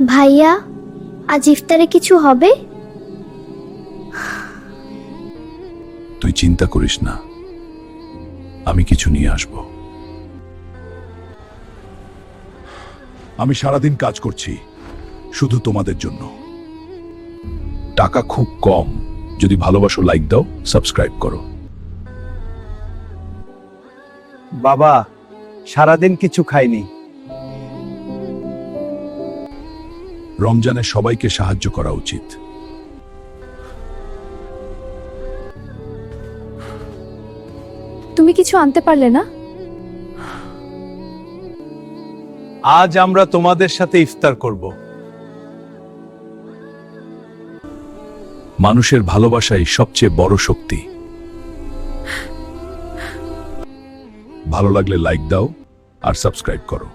ভাইয়া, আজ ইফতারে কিছু হবে? তুই চিন্তা করিস না, আমি কিছু নিয়ে আসব। আমি সারাদিন কাজ করছি শুধু তোমাদের জন্য। টাকা খুব কম, যদি ভালোবাসো লাইক দাও, সাবস্ক্রাইব করো। বাবা, সারাদিন কিছু খাইনি। রমজানে সবাইকে সাহায্য করা উচিত। তুমি কিছু আনতে পারলে না? আজ আমরা তোমাদের সাথে ইফতার করব। মানুষের ভালোবাসাই সবচেয়ে বড় শক্তি। ভালো লাগলে লাইক দাও আর সাবস্ক্রাইব করো।